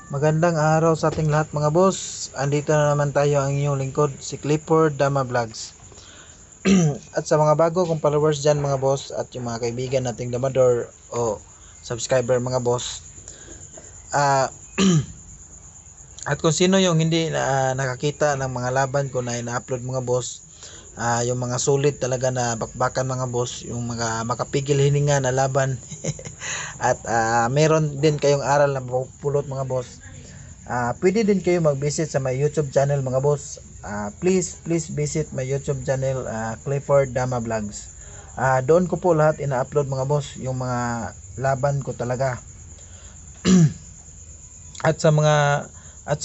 Magandang araw sa ating lahat mga boss. Andito na naman tayo ang inyong lingkod, si Clifford Dama Vlogs. At sa mga bago kong followers dyan mga boss, at yung mga kaibigan nating damador o subscriber mga boss, ah at kung sino yung hindi nakakita ng mga laban ko na ina-upload mga boss, yung mga solid talaga na bakbakan mga boss, yung mga makapigil hininga na laban at meron din kayong aral na pulot mga boss. Pwede din kayo mag-visit sa my YouTube channel mga boss. Please visit my YouTube channel, Clifford Dama Vlogs. Doon ko po lahat ina-upload mga boss, yung mga laban ko talaga. at sa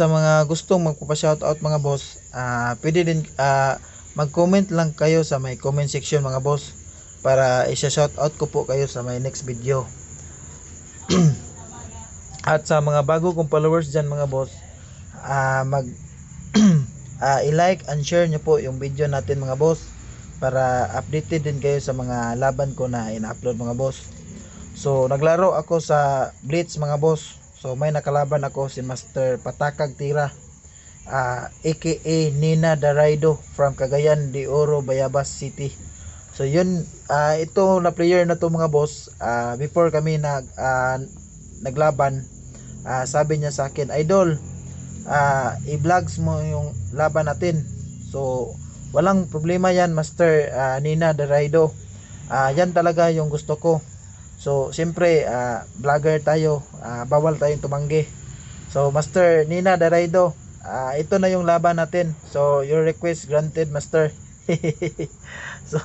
mga gustong magpapa-shoutout mga boss, pwede din mag-comment lang kayo sa my comment section mga boss para i-shoutout ko po kayo sa my next video. At sa mga bago kong followers dyan mga boss, mag i-like and share nyo po yung video natin mga boss para updated din kayo sa mga laban ko na ina-upload mga boss. So naglaro ako sa Blitz mga boss. So may nakalaban ako si Master Patakag Tira, aka Nina Daraido from Cagayan de Oro, Bayabas City. So yun, ito na player na to mga boss, before kami naglaban, sabi niya sa akin, idol, i-vlogs mo yung laban natin. So walang problema yan Master Nina Daraido, yan talaga yung gusto ko. So siyempre vlogger tayo, bawal tayong tumanggi. So Master Nina Daraido, ito na yung laban natin. So your request granted Master. So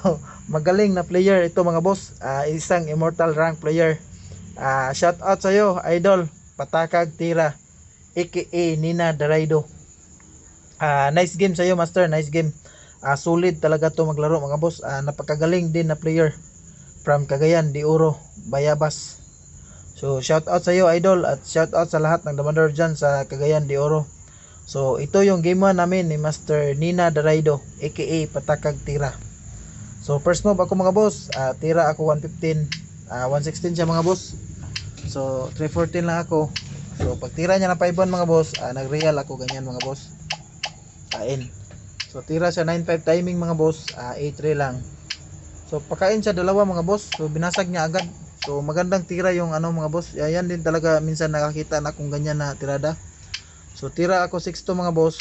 magaling na player ito mga boss, isang immortal rank player. Shout out sa iyo idol Patakag Tira, aka Nina Daraido. Nice game sa iyo Master, nice game. Solid talaga to maglaro mga boss. Napakagaling din na player from Cagayan de Oro, Bayabas. So shout out sa iyo idol, at shout out sa lahat ng damador dyan sa Cagayan de Oro. So ito yung game 1 namin ni Master Nina Daraido, aka Patakag Tira. So first move ako mga boss, tira ako 115, 116 siya mga boss. So 314 lang ako. So pag tira niya na 5-1 mga boss, nag-real ako ganyan mga boss. Kain. So tira siya 9-5 timing mga boss, A3 lang. So pakain siya dalawa mga boss. So binasag niya agad. So magandang tira yung mga boss. Yan din talaga minsan nakakita na kung ganyan na tirada. So tira ako 6-2 mga boss.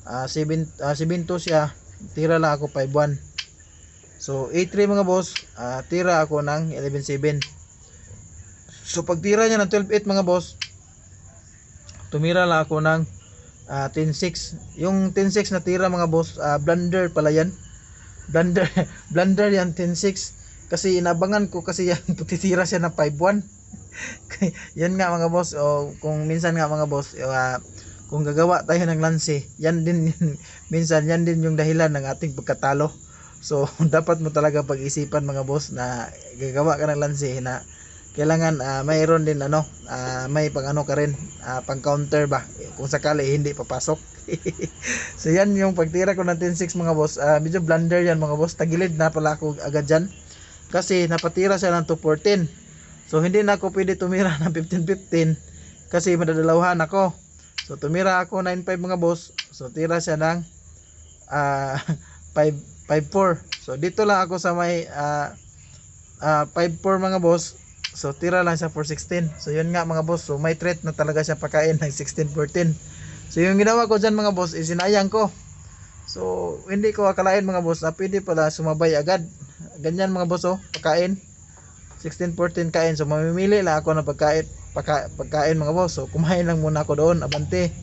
7-2 siya. Tira lang ako 5-1. So A3 mga boss, tira ako ng 11-7. So pag tira niya ng 12-8 mga boss, tumira lang ako ng 10-6. Yung 10-6 na tira mga boss, blunder pala yan. Blunder yan 10-6. Kasi inabangan ko kasi yan tutitira siya ng 5-1. Yan nga mga boss, o kung minsan nga mga boss, kung gagawa tayo ng lanse, yan din minsan yan din yung dahilan ng ating pagkatalo. So dapat mo talaga pag-isipan mga boss na gagawa ka ng lanse na kailangan mayroon din may pang ka rin, pang counter ba kung sakali hindi papasok. So yan yung pagtira ko ng 10-6 mga boss. Medyo blunder yan mga boss, tagilid na pala ako agad dyan kasi napatira siya ng 214. So hindi na ako pwede tumira ng 15-15 kasi madadalawahan ako. So tumira ako 9-5 mga boss. So tira siya ng 5-4. So dito lang ako sa may 5-4 mga boss. So tira lang siya 4-16. So yun nga mga boss. So may threat na talaga siya pakain ng 16-14. So yung ginawa ko dyan mga boss is sinayang ko. So hindi ko akalain mga boss na pwede pala sumabay agad. Ganyan mga boss, pakain 16-14 kain. So mamimili lang ako ng pagkain mga boss. So kumain lang muna ako doon, abante.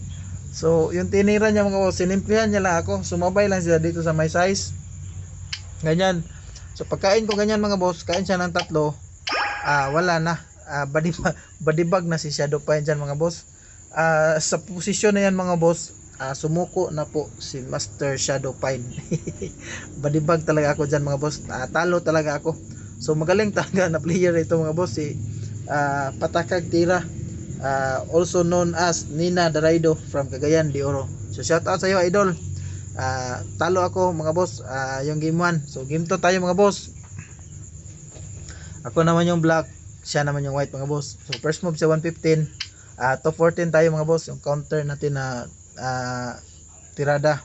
So yung tinira niya mga boss, sinimplihan niya lang ako. Sumabay lang siya dito sa my size. Ganyan. So pagkain ko ganyan mga boss, kain siya ng 3. Wala na. Badibag na si Shadow Pine dyan mga boss. Sa posisyon na yan mga boss, sumuko na po si Master Shadow Pine. Badibag talaga ako dyan mga boss. Talo talaga ako. So magaling talaga na player ito mga boss, si Patakag Tira, also known as Nina Daraido from Cagayan de Oro. So shout out sa iyo idol. Talo ako mga boss, yung game 1. So game 2 tayo mga boss. Ako naman yung black, siya naman yung white mga boss. So first move sa 115, top 14 tayo mga boss, yung counter natin na tirada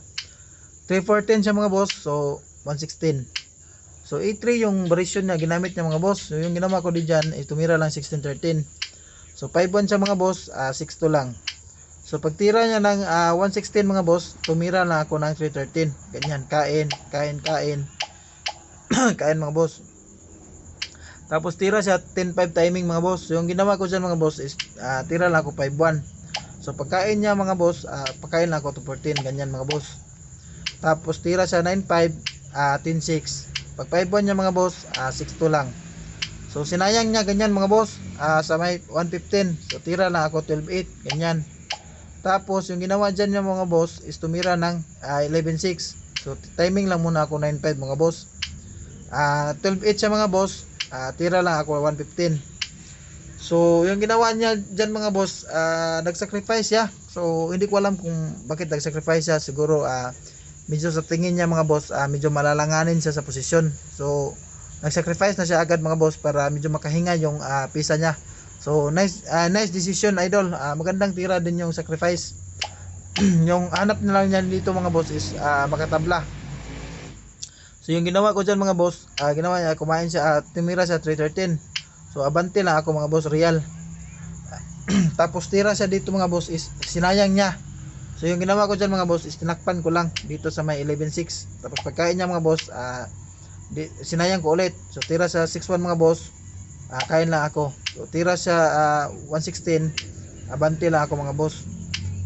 314 siya mga boss, so 116. So A3 yung variation niya ginamit niya mga boss. So yung ginawa ko diyan ay tumira lang 1613. So 5-1 siya mga boss, 6-2 lang. So pag tira niya ng 116 mga boss, tumira na ako ng 313. Ganyan, kain kain mga boss. Tapos tira siya 10-5 timing mga boss. So yung ginawa ko diyan mga boss is tira lang ako 5-1. So pagkain niya mga boss, pagkain lang ako 214, ganyan mga boss. Tapos tira siya 9-5, 10-6. Pag 5-1 niya mga boss, 6-2 lang. So sinayang niya ganyan mga boss, sa may 115. So tira lang ako 12-8, ganyan. Tapos yung ginawa dyan niya mga boss is tumira ng 11-6. So timing lang muna ako 9-5 mga boss. 12-8 siya mga boss, tira lang ako 115. So yung ginawa niya dyan mga boss, nagsacrifice siya. So hindi ko alam kung bakit nagsacrifice siya. Siguro medyo sa tingin niya mga boss, medyo malalanganin siya sa posisyon. So nagsacrifice na siya agad mga boss para medyo makahinga yung pisa niya. So nice decision idol. Magandang tira din yung sacrifice. Yung hanap na lang niya dito mga boss is makatabla. So yung ginawa ko dyan mga boss, ginawa niya, kumain siya, tumira siya 313. So abante lang ako mga boss, real. Tapos tira siya dito mga boss is sinayang niya. So yung ginawa ko dyan mga boss is tinakpan ko lang dito sa may 11-6. Tapos pagkain niya mga boss, sinayang ko ulit. So tira sa 6-1 mga boss, kain lang ako. So tira siya 116, abante lang ako mga boss.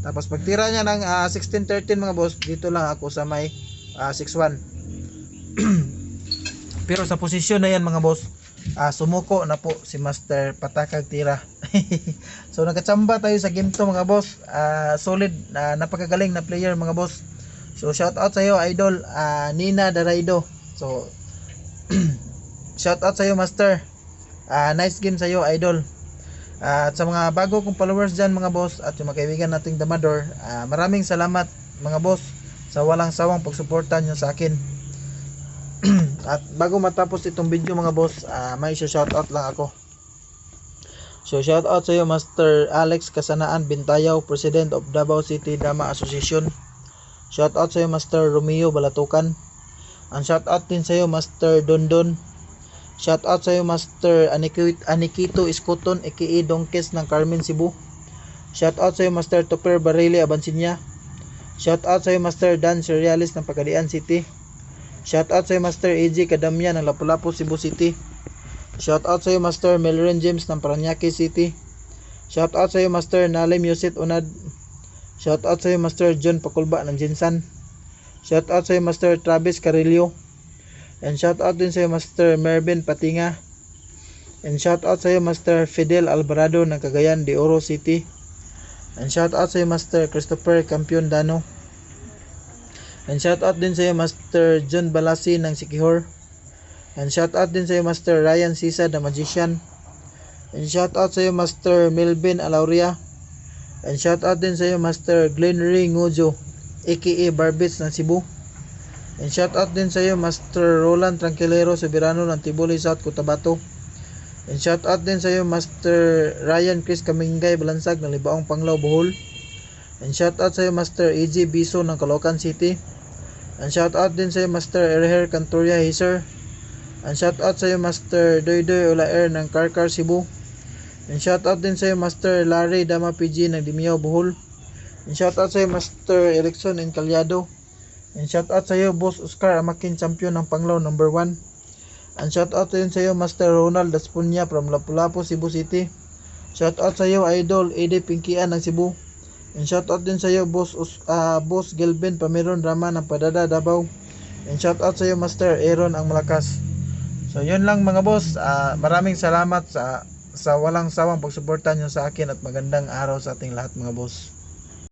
Tapos pag tira niya ng 16-13 mga boss, dito lang ako sa may 6-1. Pero sa posisyon na yan mga boss, sumuko na po si Master Patakag Tira. So nagkatsamba tayo sa game to mga boss. Solid, napakagaling na player mga boss. So shout out sa iyo idol, Nina Daraido. So shout out sa iyo Master. Nice game sa iyo idol. At sa mga bago kong followers dyan mga boss, at yung mga kaibigan nating Damador, maraming salamat mga boss sa walang sawang pagsuporta nyo sa akin. At bago matapos itong video mga boss, may shoutout lang ako. So shoutout sa iyo Master Alex Kasanaan Bintayaw, President of Davao City Dama Association. Shoutout sa iyo Master Romeo Balatukan. Ang shoutout din sa iyo Master Dondon. Shoutout sa iyo Master Anikito Iskoton aka Donkes ng Carmen Cebu. Shoutout sa iyo Master Topper Barili Abansinya. Shoutout sa iyo Master Dan Serialis ng Pagadian City. Shoutout sa iyo Master AJ Kadamya ng Lapu-Lapu Cebu City. Shoutout sa iyo Master Melren James ng Paranaque City. Shoutout sa iyo Master Nalim Yusit Unad. Shoutout sa iyo Master John Pakulba ng Jinsan. Shoutout sa iyo Master Travis Carillo. And shoutout din sa iyo Master Mervin Patinga. And shoutout sa iyo Master Fidel Alvarado ng Cagayan de Oro City. And shoutout sa iyo Master Christopher Campion Dano. And shoutout din sa iyo Master John Balasi ng Sikihor. And shoutout din sa iyo Master Ryan Sisa the Magician. And shoutout sa iyo Master Melvin Alauria. And shoutout din sa iyo Master Glenry Ngujo aka Barbits ng Cebu. And shoutout din sa iyo Master Roland Tranquilero Soberano ng Tibuli South Cotabato. And shoutout din sa iyo Master Ryan Chris Kamingay Balansag ng Libaong Panglao Bohol. And shoutout sa iyo Master AJ Biso ng Caloocan City. And shoutout din sa iyo Master Erher Cantoria Hiser. And shoutout sa iyo Master Doydoy Olaer ng Karkar Cebu. And shoutout din sa iyo Master Larry Dama PG ng Dimiao Bohol. And shoutout sa iyo Master Erickson Encaliado. And shoutout sa iyo Boss Oscar Amakin Champion ng Panglao number 1. And shoutout din sa iyo Master Ronald Daspunya from Lapu-Lapu Cebu City. Shoutout sa iyo Idol Ede Pinkian ng Cebu. And shoutout din sa iyo Boss Gelben Pameron Rama ng Padada Davao. And shoutout sa iyo Master Aaron ang Malakas. So yun lang mga boss, maraming salamat sa walang sawang pagsuporta nyo sa akin at magandang araw sa ating lahat mga boss.